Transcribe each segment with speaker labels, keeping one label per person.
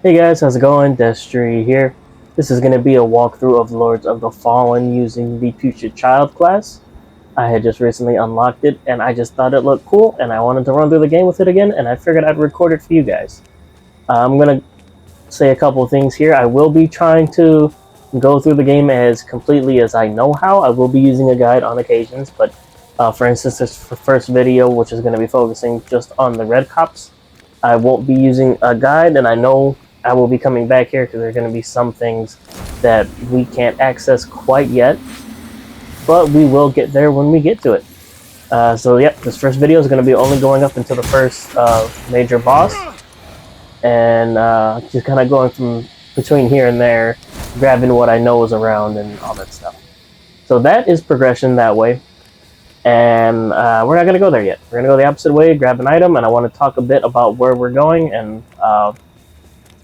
Speaker 1: Hey guys, how's it going? Destry here. This is going to be a walkthrough of Lords of the Fallen using the Putrid Child class. I had just recently unlocked it and I just thought it looked cool and I wanted to run through the game with it again and I figured I'd record it for you guys. I'm going to say a couple of things here. I will be trying to go through the game as completely as I know how. I will be using a guide on occasions, but for instance, this first video, which is going to be focusing just on the Redcopse, I won't be using a guide, and I know I will be coming back here because there are going to be some things that we can't access quite yet, but we will get there when we get to it. So yep, this first video is going to be only going up until the first major boss, and just kind of going from between here and there, grabbing what I know is around and all that stuff. So that is progression that way. And we're not going to go there yet. We're going to go the opposite way, grab an item, and I want to talk a bit about where we're going and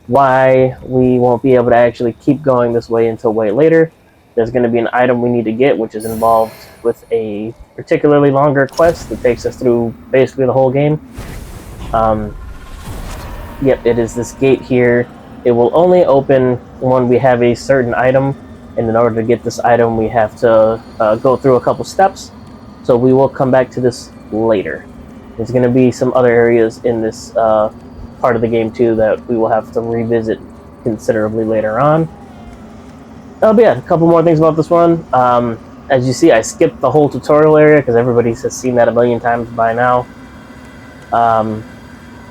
Speaker 1: why we won't be able to actually keep going this way until way later. There's going to be an item we need to get, which is involved with a particularly longer quest that takes us through basically the whole game. Yep, it is this gate here. It will only open when we have a certain item, and in order to get this item, we have to go through a couple steps. So we will come back to this later. There's going to be some other areas in this part of the game too that we will have to revisit considerably later on. But yeah, a couple more things about this run. As you see, I skipped the whole tutorial area because everybody has seen that a million times by now.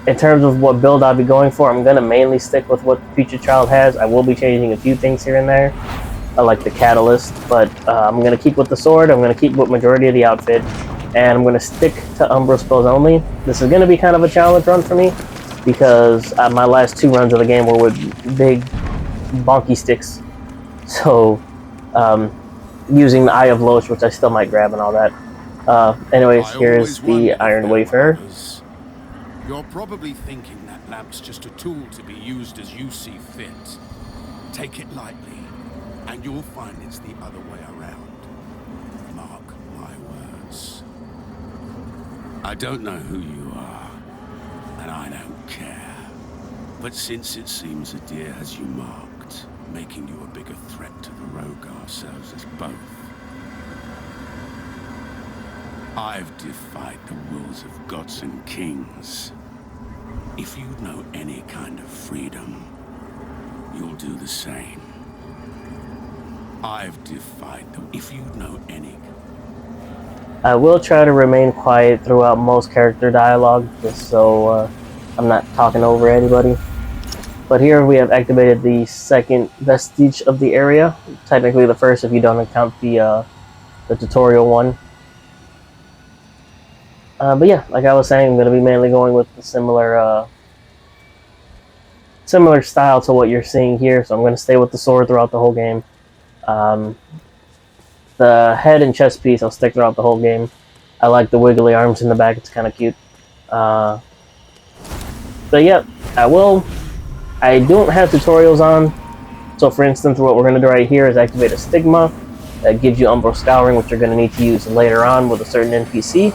Speaker 1: In terms of what build I'll be going for, I'm going to mainly stick with what the Putrid Child has. I will be changing a few things here and there. I like the catalyst, but I'm going to keep with the sword, I'm going to keep with majority of the outfit, and I'm going to stick to Umbra spells only. This is going to be kind of a challenge run for me, because my last two runs of the game were with big, bonky sticks. So, using the Eye of Loesch, which I still might grab and all that. Anyways, here's the Iron Wayfarer.
Speaker 2: You're probably thinking that lamp's just a tool to be used as you see fit. Take it lightly. And you'll find it's the other way around. Mark my words. I don't know who you are, and I don't care. But since it seems a deer has you marked, making you a bigger threat to the Rogar serves us both. I've defied the wills of gods and kings. If you know any kind of freedom, you'll do the same. I've defied them. If you know any.
Speaker 1: I will try to remain quiet throughout most character dialogue, just so I'm not talking over anybody. But here we have activated the second vestige of the area. Technically the first if you don't count the tutorial one. But yeah, like I was saying, I'm going to be mainly going with the similar style to what you're seeing here. So I'm going to stay with the sword throughout the whole game. The head and chest piece I'll stick throughout the whole game. I like the wiggly arms in the back, it's kind of cute. But yeah, I don't have tutorials on. So for instance, what we're going to do right here is activate a stigma that gives you Umbral Scouring, which you're going to need to use later on with a certain NPC.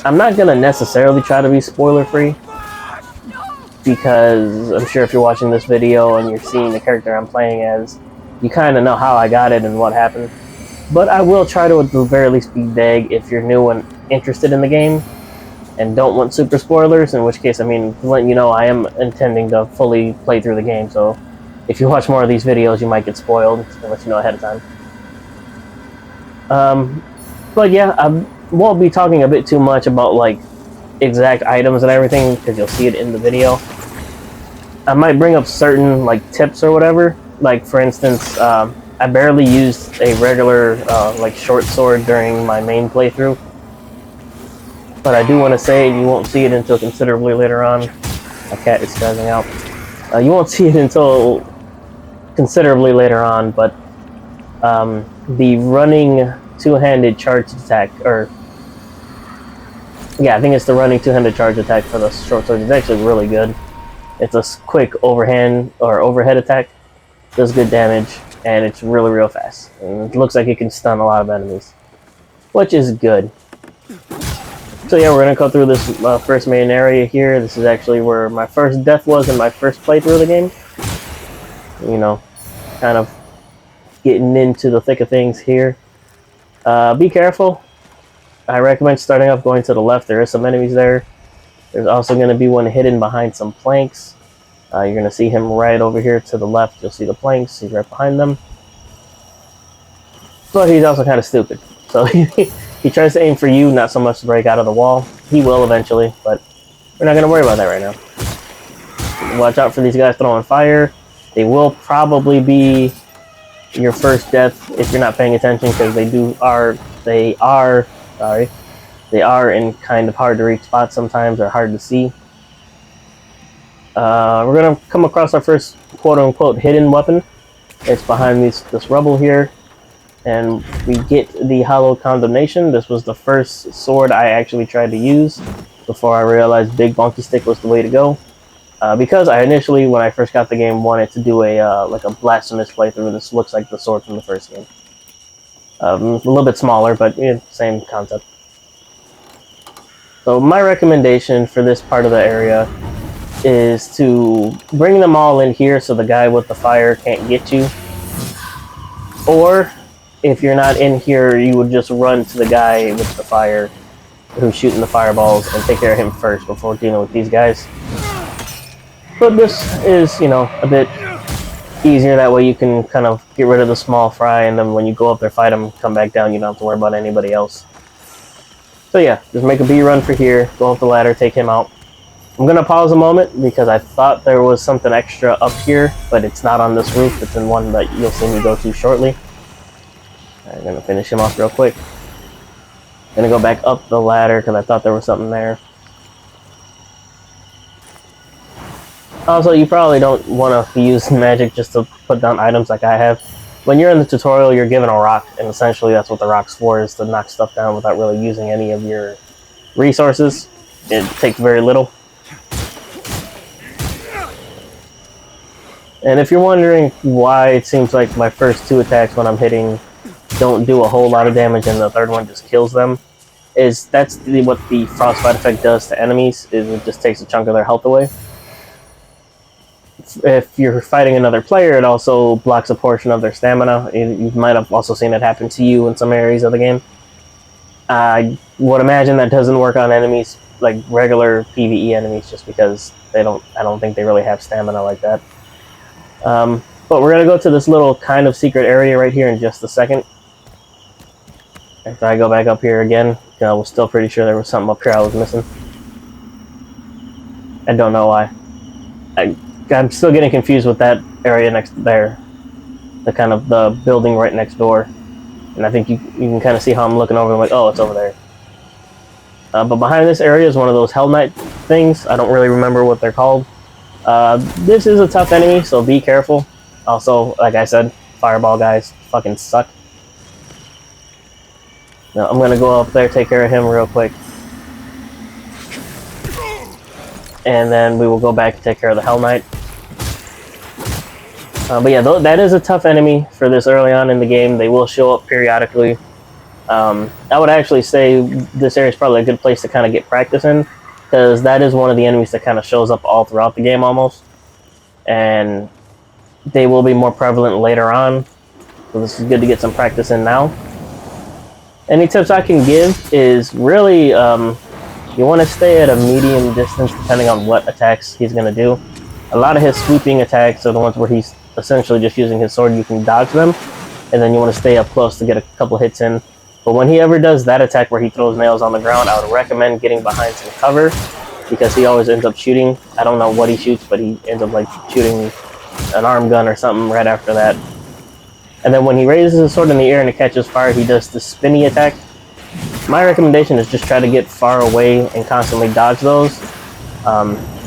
Speaker 1: I'm not going to necessarily try to be spoiler free, because I'm sure if you're watching this video and you're seeing the character I'm playing as, you kind of know how I got it and what happened. But I will try to at the very least be vague if you're new and interested in the game and don't want super spoilers, in which case, I mean, letting you know I am intending to fully play through the game, so if you watch more of these videos you might get spoiled, I'll let you know ahead of time. But yeah, I won't be talking a bit too much about like exact items and everything, because you'll see it in the video. I might bring up certain like tips or whatever. Like for instance, I barely used a regular like short sword during my main playthrough, but I do want to say you won't see it until considerably later on. My cat is spazzing out. You won't see it until considerably later on, but the running two-handed charge attack, or yeah, I think it's the running two-handed charge attack for the short sword is actually really good. It's a quick overhead attack, does good damage, and it's really real fast. And it looks like it can stun a lot of enemies, which is good. So So yeah, we're gonna go through this first main area here. This is actually where my first death was in my first playthrough of the game. You know, kind of getting into the thick of things here. Be careful. I recommend starting off going to the left. There is some enemies there. There's also going to be one hidden behind some planks. You're going to see him right over here to the left. You'll see the planks. He's right behind them. But he's also kind of stupid. So he tries to aim for you, not so much to break out of the wall. He will eventually, but we're not going to worry about that right now. Watch out for these guys throwing fire. They will probably be your first death if you're not paying attention, because they are in kind of hard to reach spots sometimes, or hard to see. We're gonna come across our first quote-unquote hidden weapon. It's behind this rubble here, and we get the Hallowed Condemnation. This was the first sword I actually tried to use before I realized Big Bonky Stick was the way to go. Because I initially, when I first got the game, wanted to do a like a blasphemous playthrough. This looks like the sword from the first game. A little bit smaller, but same concept. So my recommendation for this part of the area is to bring them all in here so the guy with the fire can't get you. Or, if you're not in here, you would just run to the guy with the fire who's shooting the fireballs and take care of him first before dealing with these guys. But this is, a bit easier. That way you can kind of get rid of the small fry, and then when you go up there, fight them, come back down, you don't have to worry about anybody else. So yeah, just make a B run for here, go up the ladder, take him out. I'm going to pause a moment because I thought there was something extra up here, but it's not on this roof. It's in one that you'll see me go to shortly. I'm going to finish him off real quick. I'm going to go back up the ladder because I thought there was something there. Also, you probably don't want to use magic just to put down items like I have. When you're in the tutorial, you're given a rock, and essentially that's what the rock's for, is to knock stuff down without really using any of your resources. It takes very little. And if you're wondering why it seems like my first two attacks when I'm hitting don't do a whole lot of damage and the third one just kills them, that's what the frostbite effect does to enemies, is it just takes a chunk of their health away. If you're fighting another player, it also blocks a portion of their stamina. You might have also seen it happen to you in some areas of the game. I would imagine that doesn't work on enemies, like regular PvE enemies, just because I don't think they really have stamina like that. But we're going to go to this little kind of secret area right here in just a second. After I go back up here again, I was still pretty sure there was something up here I was missing. I don't know why. I'm still getting confused with that area next there. The building right next door. And I think you can kind of see how I'm looking over and like, oh, it's over there. But behind this area is one of those Hell Knight things. I don't really remember what they're called. This is a tough enemy, so be careful. Also, like I said, fireball guys fucking suck. Now, I'm gonna go up there, take care of him real quick. And then we will go back and take care of the Hell Knight. But yeah, that is a tough enemy for this early on in the game. They will show up periodically. I would actually say this area is probably a good place to kind of get practice in, because that is one of the enemies that kind of shows up all throughout the game almost. And they will be more prevalent later on. So this is good to get some practice in now. Any tips I can give is really, you want to stay at a medium distance depending on what attacks he's going to do. A lot of his swooping attacks are the ones where he's essentially just using his sword. You can dodge them, and then you want to stay up close to get a couple hits in. But when he ever does that attack where he throws nails on the ground, I would recommend getting behind some cover, because he always ends up shooting. I don't know what he shoots, but he ends up like shooting an arm gun or something right after that. And then when he raises his sword in the air and it catches fire, he does the spinny attack. My recommendation is just try to get far away and constantly dodge those.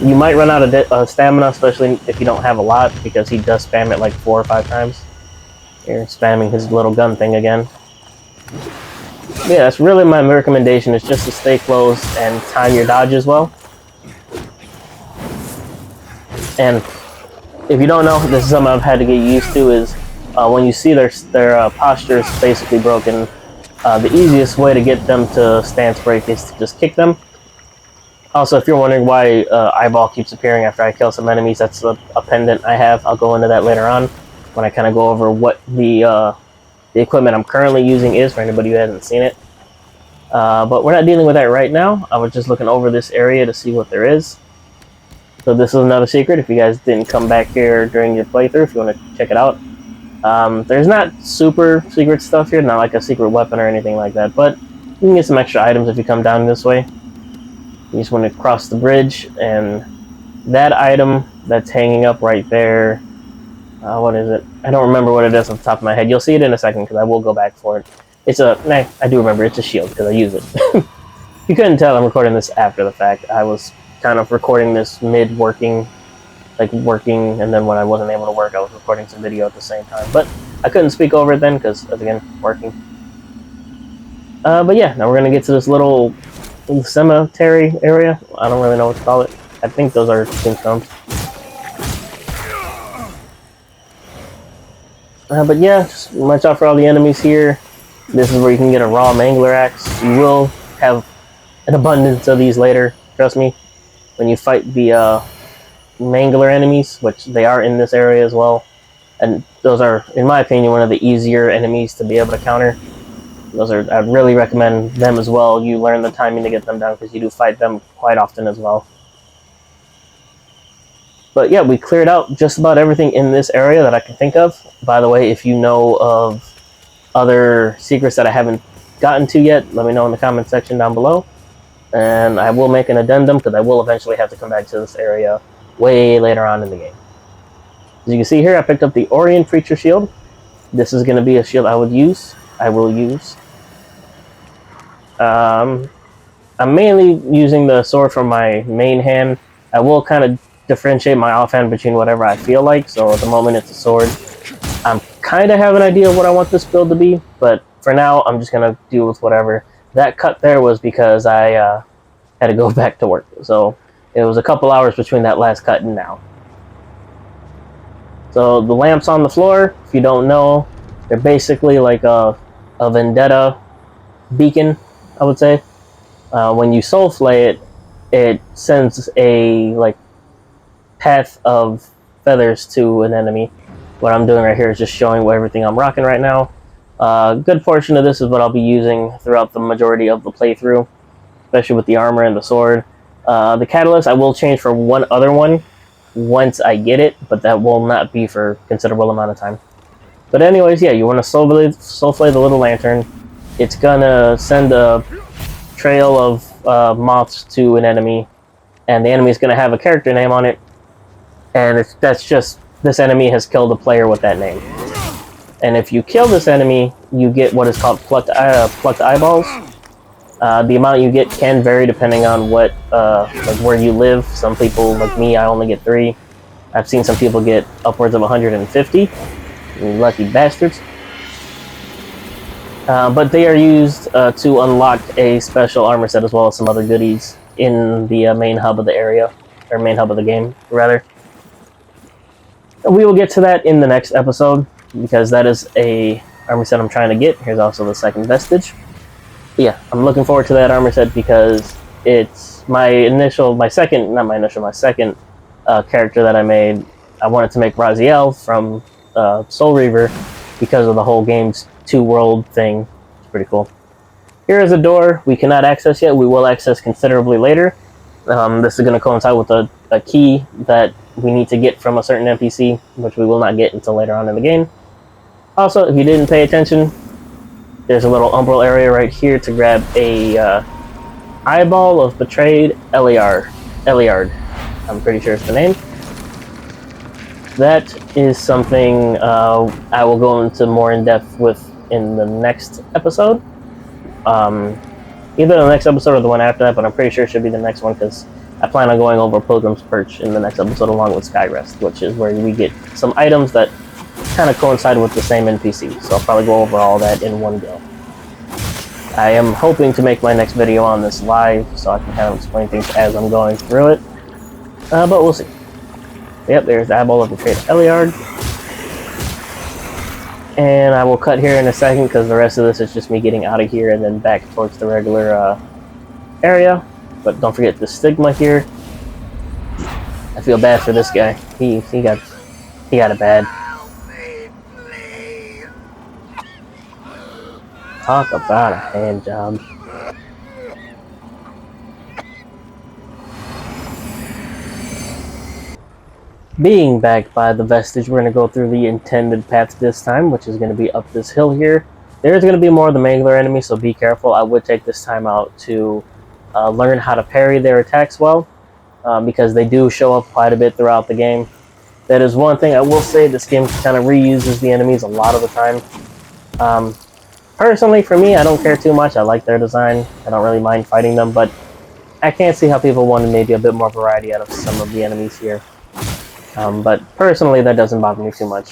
Speaker 1: You might run out of stamina, especially if you don't have a lot, because he does spam it like 4 or 5 times. You're spamming his little gun thing again. Yeah, that's really my recommendation, is just to stay close and time your dodges well. And if you don't know, this is something I've had to get used to, is when you see their posture is basically broken, The easiest way to get them to stance break is to just kick them. Also, if you're wondering why eyeball keeps appearing after I kill some enemies, that's a pendant I have. I'll go into that later on when I kind of go over what the equipment I'm currently using is for anybody who hasn't seen it. But we're not dealing with that right now. I was just looking over this area to see what there is. So this is another secret. If you guys didn't come back here during your playthrough, if you want to check it out. There's not super secret stuff here, not like a secret weapon or anything like that, but you can get some extra items if you come down this way. You just want to cross the bridge, and that item that's hanging up right there, what is it? I don't remember what it is off the top of my head. You'll see it in a second because I will go back for it. It's a, I do remember, it's a shield because I use it. You couldn't tell I'm recording this after the fact. I was kind of recording this mid-working, and then when I wasn't able to work, I was recording some video at the same time. But I couldn't speak over it then because, again, working. But yeah, now we're going to get to this little cemetery area. I don't really know what to call it. I think those are tombstones. But yeah, just watch out for all the enemies here. This is where you can get a raw mangler axe. You will have an abundance of these later, trust me. When you fight the mangler enemies, which they are in this area as well. And those are, in my opinion, one of the easier enemies to be able to counter. I'd really recommend them as well. You learn the timing to get them down because you do fight them quite often as well. But yeah, we cleared out just about everything in this area that I can think of. By the way, if you know of other secrets that I haven't gotten to yet, let me know in the comment section down below. And I will make an addendum because I will eventually have to come back to this area way later on in the game. As you can see here, I picked up the Orion Preacher Shield. This is going to be a shield I will use. I'm mainly using the sword from my main hand. I will kind of differentiate my offhand between whatever I feel like, so at the moment it's a sword. I'm kind of have an idea of what I want this build to be, but for now I'm just going to deal with whatever. That cut there was because I had to go back to work, so it was a couple hours between that last cut and now. So the lamps on the floor, if you don't know, they're basically like a vendetta beacon, I would say. When you soul flay it, it sends a path of feathers to an enemy. What I'm doing right here is just showing what everything I'm rocking right now. A good portion of this is what I'll be using throughout the majority of the playthrough, especially with the armor and the sword. The catalyst I will change for one other one once I get it, but that will not be for a considerable amount of time. But anyways, yeah, you want to soul flay the little lantern. It's gonna send a trail of moths to an enemy, and the enemy is gonna have a character name on it, and that's just this enemy has killed a player with that name. And if you kill this enemy, you get what is called plucked eyeballs. The amount you get can vary depending on what where you live. Some people, like me, I only get 3. I've seen some people get upwards of 150. Lucky bastards. But they are used to unlock a special armor set as well as some other goodies in the main hub of the area, or main hub of the game, rather. We will get to that in the next episode, because that is a armor set I'm trying to get. Here's also the second vestige. Yeah, I'm looking forward to that armor set because it's my second character that I made. I wanted to make Raziel from Soul Reaver because of the whole game's 2-world thing. It's pretty cool. Here is a door we cannot access yet. We will access considerably later. This is going to coincide with a key that we need to get from a certain NPC, which we will not get until later on in the game. Also, if you didn't pay attention, there's a little umbral area right here to grab a eyeball of betrayed Eliard. I'm pretty sure it's the name. That is something I will go into more in depth with in the next episode. Either the next episode or the one after that, but I'm pretty sure it should be the next one because I plan on going over Pilgrim's Perch in the next episode along with Skyrest, which is where we get some items that kind of coincide with the same NPC. So I'll probably go over all that in one go. I am hoping to make my next video on this live so I can kind of explain things as I'm going through it. But we'll see. Yep, there's the eyeball of betrayed Eliard. And I will cut here in a second because the rest of this is just me getting out of here and then back towards the regular area. But don't forget the stigma here. I feel bad for this guy. He got it bad. Talk about a hand job. Being back by the vestige, we're going to go through the intended path this time, which is going to be up this hill here. There's going to be more of the Mangler enemies, so be careful. I would take this time out to learn how to parry their attacks well, because they do show up quite a bit throughout the game. That is one thing I will say, this game kind of reuses the enemies a lot of the time. Personally, for me, I don't care too much. I like their design. I don't really mind fighting them, but I can't see how people wanted maybe a bit more variety out of some of the enemies here. But personally, that doesn't bother me too much.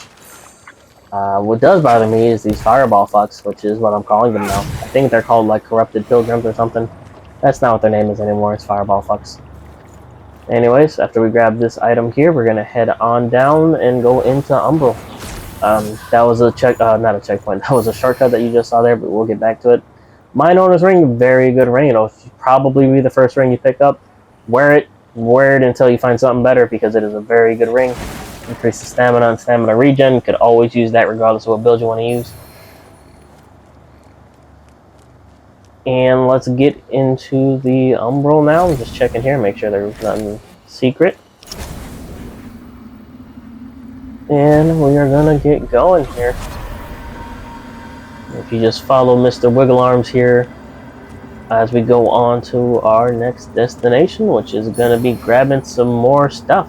Speaker 1: What does bother me is these fireball fucks, which is what I'm calling them now. I think they're called like corrupted pilgrims or something. That's not what their name is anymore, it's fireball fucks. Anyways, after we grab this item here, we're gonna head on down and go into Umbral. That was a not a checkpoint, that was a shortcut that you just saw there, but we'll get back to it. Mine Owner's Ring, very good ring. It'll probably be the first ring you pick up. Wear it until you find something better, because it is a very good ring. Increase the stamina and stamina regen. You could always use that regardless of what build you want to use. And let's get into the Umbral now. I'm just checking here, make sure there's nothing secret. And we are gonna get going here. If you just follow Mr. Wiggle Arms here as we go on to our next destination, which is gonna be grabbing some more stuff.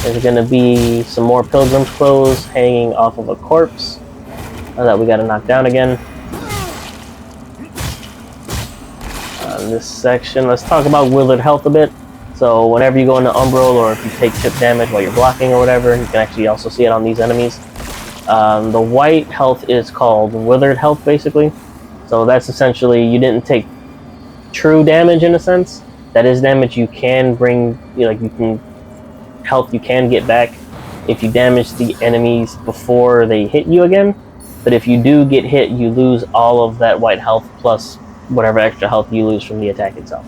Speaker 1: There's gonna be some more pilgrim's clothes hanging off of a corpse that we gotta knock down again. In this section, let's talk about withered health a bit. So whenever you go into Umbral, or if you take chip damage while you're blocking or whatever, you can actually also see it on these enemies. The white health is called withered health, basically. So that's essentially, you didn't take true damage in a sense. That is damage you can bring, health you can get back if you damage the enemies before they hit you again. But if you do get hit, you lose all of that white health plus whatever extra health you lose from the attack itself.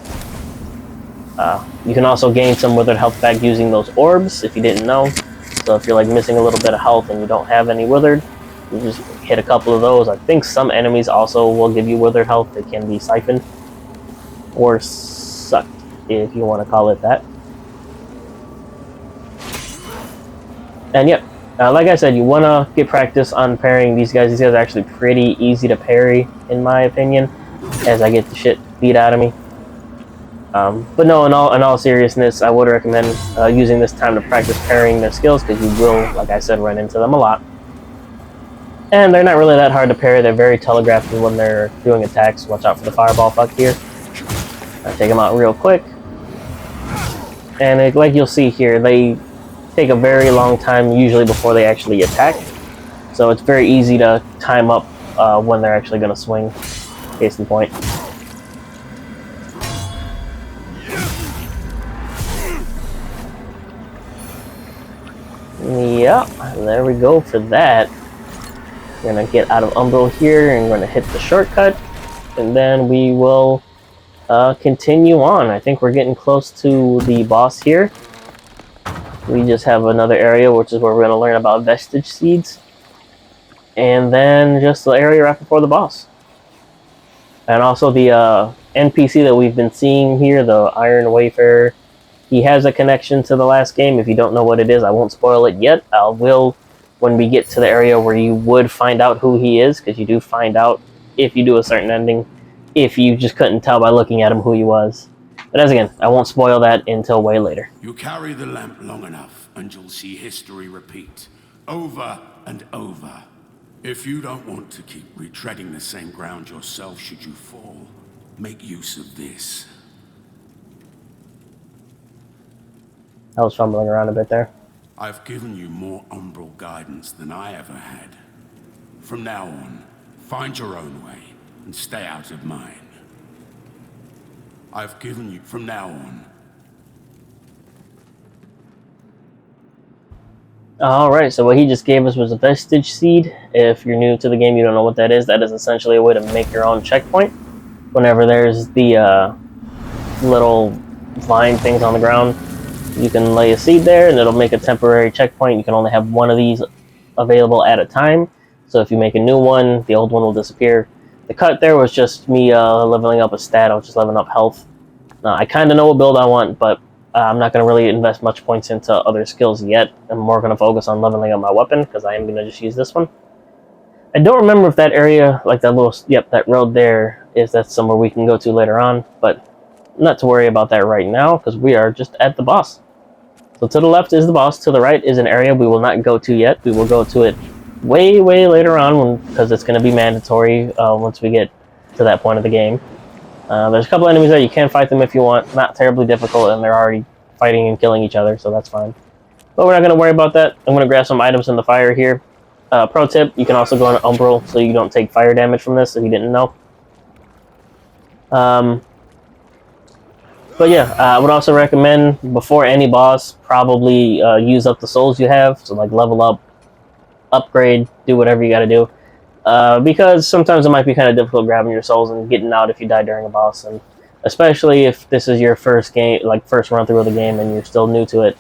Speaker 1: You can also gain some withered health back using those orbs, if you didn't know. So if you're like missing a little bit of health and you don't have any withered, you just hit a couple of those. I think some enemies also will give you withered health that can be siphoned or sucked, if you want to call it that. And yep, like I said, you want to get practice on parrying these guys. These guys are actually pretty easy to parry, in my opinion, as I get the shit beat out of me. But no, in all seriousness, I would recommend using this time to practice parrying their skills, because you will, like I said, run into them a lot. And they're not really that hard to parry. They're very telegraphed when they're doing attacks. Watch out for the fireball fuck here. I take them out real quick. And like you'll see here, they take a very long time usually before they actually attack. So it's very easy to time up when they're actually going to swing. Case in point. Yep, there we go for that. We're going to get out of Umbral here and we're going to hit the shortcut. And then we will continue on. I think we're getting close to the boss here. We just have another area, which is where we're going to learn about vestige seeds. And then just the area right before the boss. And also the NPC that we've been seeing here, the Iron Wayfarer, he has a connection to the last game. If you don't know what it is, I won't spoil it yet. I will when we get to the area where you would find out who he is, because you do find out if you do a certain ending, if you just couldn't tell by looking at him who he was. But as again, I won't spoil that until way later.
Speaker 2: You carry the lamp long enough, and you'll see history repeat, over and over. If you don't want to keep retreading the same ground yourself should you fall, make use of this.
Speaker 1: I was fumbling around a bit there.
Speaker 2: I've given you more umbral guidance than I ever had. From now on, find your own way and stay out of mine. I've given you from now on.
Speaker 1: Alright, so what he just gave us was a vestige seed. If you're new to the game, you don't know what that is. That is essentially a way to make your own checkpoint. Whenever there's the little vine things on the ground, you can lay a seed there and it'll make a temporary checkpoint. You can only have one of these available at a time. So if you make a new one, the old one will disappear. The cut there was just me leveling up a stat. I was just leveling up health. I kind of know what build I want, but I'm not going to really invest much points into other skills yet. I'm more going to focus on leveling up my weapon, because I am going to just use this one. I don't remember if that area, like that little, that road there, that's somewhere we can go to later on, but not to worry about that right now, because we are just at the boss. So to the left is the boss, to the right is an area we will not go to yet. We will go to it way, way later on, because it's going to be mandatory once we get to that point of the game. There's a couple enemies there. You can fight them if you want. Not terribly difficult, and they're already fighting and killing each other, so that's fine. But we're not going to worry about that. I'm going to grab some items in the fire here. Pro tip, you can also go on Umbral, so you don't take fire damage from this, if you didn't know. But yeah, I would also recommend, before any boss, probably use up the souls you have. So like level up, upgrade, do whatever you got to do. Because sometimes it might be kind of difficult grabbing your souls and getting out if you die during a boss, and especially if this is your first game, like first run through of the game, and you're still new to it,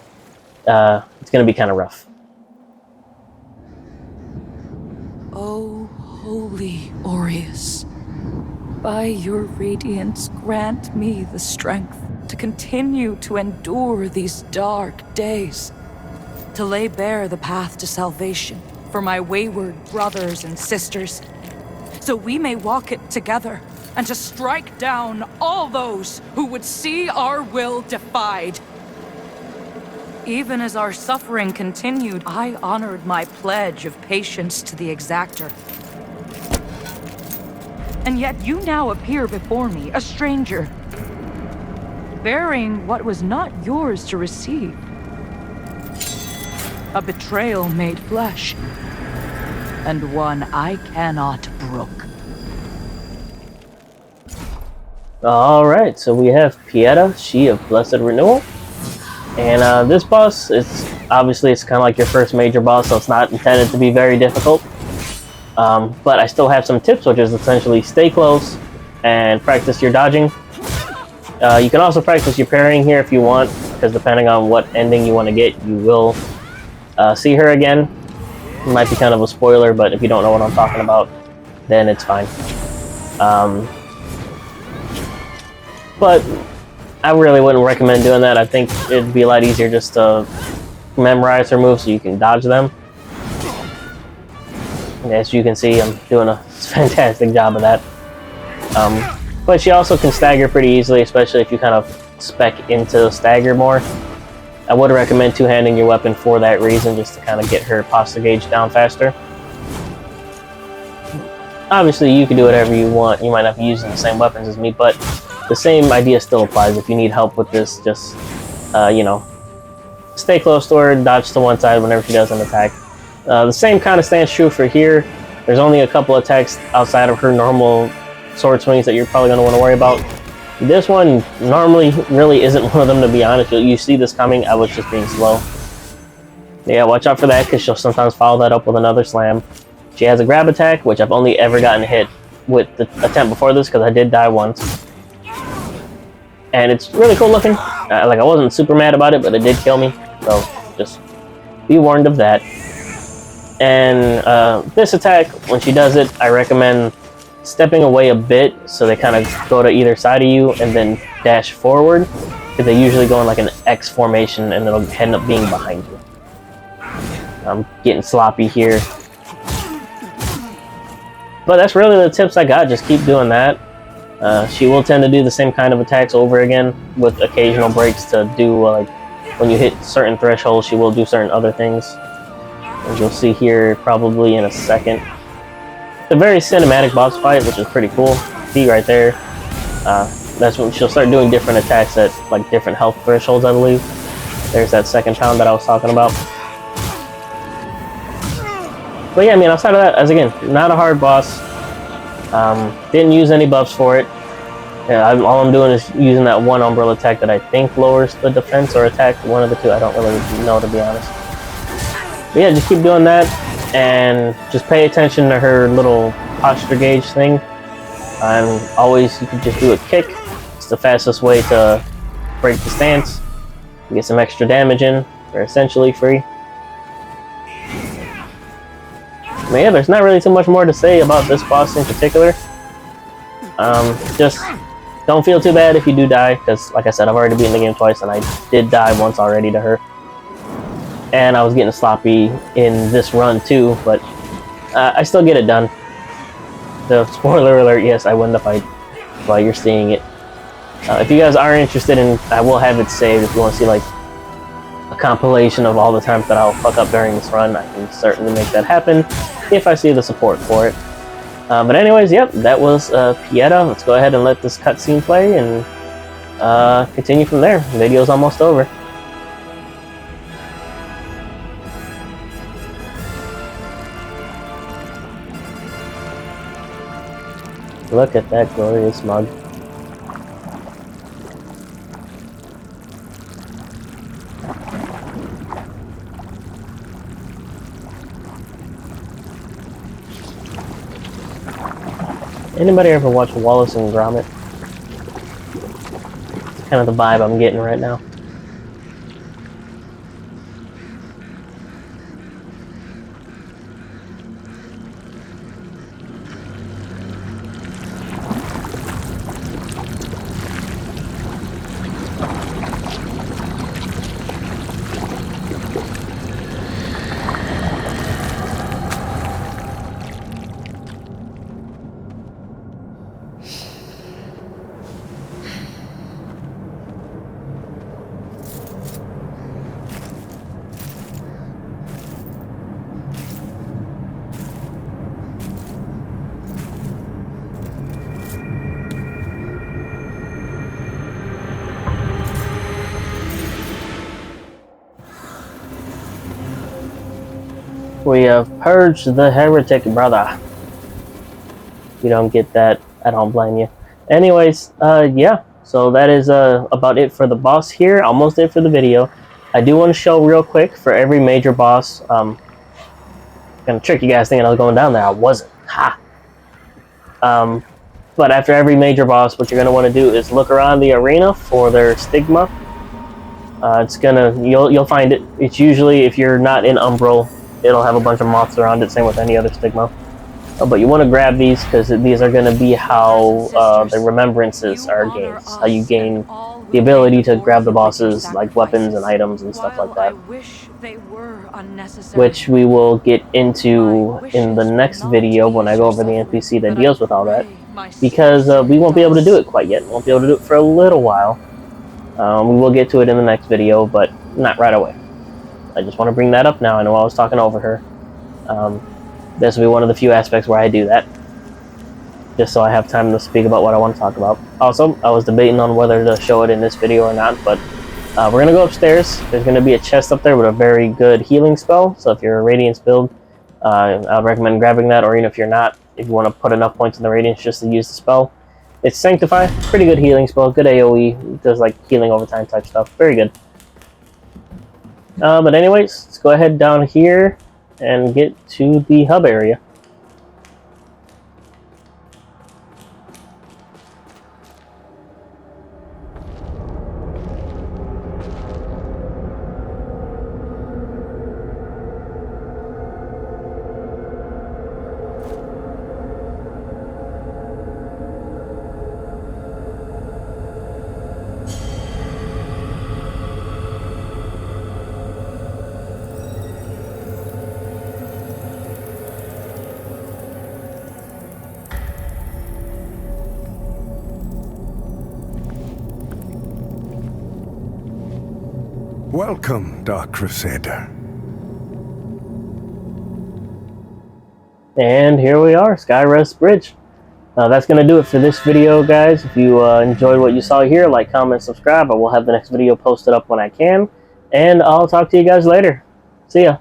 Speaker 1: it's going to be kind of rough.
Speaker 3: O holy Aureus, by your radiance grant me the strength to continue to endure these dark days, to lay bare the path to salvation for my wayward brothers and sisters, so we may walk it together, and to strike down all those who would see our will defied. Even as our suffering continued, I honored my pledge of patience to the exactor. And yet you now appear before me, a stranger, bearing what was not yours to receive. A betrayal made flesh, and one I cannot brook.
Speaker 1: Alright, so we have Pieta, she of Blessed Renewal. And this boss, it's kind of like your first major boss, so it's not intended to be very difficult. But I still have some tips, which is essentially stay close and practice your dodging. You can also practice your parrying here if you want, because depending on what ending you want to get, you will see her again. It might be kind of a spoiler, but if you don't know what I'm talking about, then it's fine. But I really wouldn't recommend doing that. I think it'd be a lot easier just to memorize her moves so you can dodge them. And as you can see, I'm doing a fantastic job of that. But she also can stagger pretty easily, especially if you kind of spec into stagger more. I would recommend two-handing your weapon for that reason, just to kind of get her posture gauge down faster. Obviously, you can do whatever you want. You might not be using the same weapons as me, but the same idea still applies. If you need help with this, just, stay close to her, dodge to one side whenever she does an attack. The same kind of stands true for here. There's only a couple attacks outside of her normal sword swings that you're probably going to want to worry about. This one normally really isn't one of them, to be honest. You see this coming, I was just being slow. Yeah, watch out for that, because she'll sometimes follow that up with another slam. She has a grab attack, which I've only ever gotten hit with the attempt before this, because I did die once. And it's really cool looking. I wasn't super mad about it, but it did kill me. So just be warned of that. And this attack, when she does it, I recommend stepping away a bit so they kind of go to either side of you and then dash forward, because they usually go in like an X formation and it'll end up being behind you. I'm getting sloppy here. But that's really the tips I got. Just keep doing that. She will tend to do the same kind of attacks over again with occasional breaks to do, like, when you hit certain thresholds, she will do certain other things. As you'll see here probably in a second. It's a very cinematic boss fight, which is pretty cool. See right there. That's when she'll start doing different attacks at like different health thresholds, I believe. There's that second pound that I was talking about. But yeah, I mean, outside of that, as again, not a hard boss. Didn't use any buffs for it. Yeah, all I'm doing is using that one umbrella attack that I think lowers the defense or attack, one of the two. I don't really know, to be honest. But yeah, just keep doing that, and just pay attention to her little posture gauge thing. And always, you can just do a kick. It's the fastest way to break the stance. You get some extra damage in. They're essentially free. But yeah, there's not really too much more to say about this boss in particular. Just don't feel too bad if you do die, because like I said, I've already beaten the game twice, and I did die once already to her. And I was getting sloppy in this run too, but I still get it done. So, spoiler alert, yes, I win the fight while you're seeing it. If you guys are interested in, I will have it saved if you want to see like a compilation of all the times that I'll fuck up during this run. I can certainly make that happen if I see the support for it. But anyways, yep, that was Pieta. Let's go ahead and let this cutscene play and continue from there. The video's almost over. Look at that glorious mug. Anybody ever watch Wallace and Gromit? It's kind of the vibe I'm getting right now. We have purged the heretic, brother. If you don't get that, I don't blame you. Anyways, yeah. So that is about it for the boss here. Almost it for the video. I do want to show real quick for every major boss. Gonna trick you guys thinking I was going down there. I wasn't. Ha. But after every major boss, what you're gonna want to do is look around the arena for their stigma. You'll find it. It's usually, if you're not in Umbral, it'll have a bunch of moths around it, same with any other stigma. But you want to grab these because these are going to be how the remembrances are gained. How you gain the ability to grab the bosses, like weapons and items and stuff like that. Which we will get into in the next video when I go over the NPC that deals with all that. Because we won't be able to do it quite yet. We won't be able to do it for a little while. We will get to it in the next video, but not right away. I just want to bring that up now. I know I was talking over her. This will be one of the few aspects where I do that. Just so I have time to speak about what I want to talk about. Also, I was debating on whether to show it in this video or not, but we're going to go upstairs. There's going to be a chest up there with a very good healing spell. So if you're a Radiance build, I'd recommend grabbing that, or even if you're not, if you want to put enough points in the Radiance just to use the spell. It's Sanctify, pretty good healing spell, good AoE, it does like healing over time type stuff, very good. But anyways, let's go ahead down here and get to the hub area.
Speaker 2: Welcome, Dark Crusader.
Speaker 1: And here we are, Skyrest Bridge. That's going to do it for this video, guys. If you enjoyed what you saw here, like, comment, subscribe. I will have the next video posted up when I can. And I'll talk to you guys later. See ya.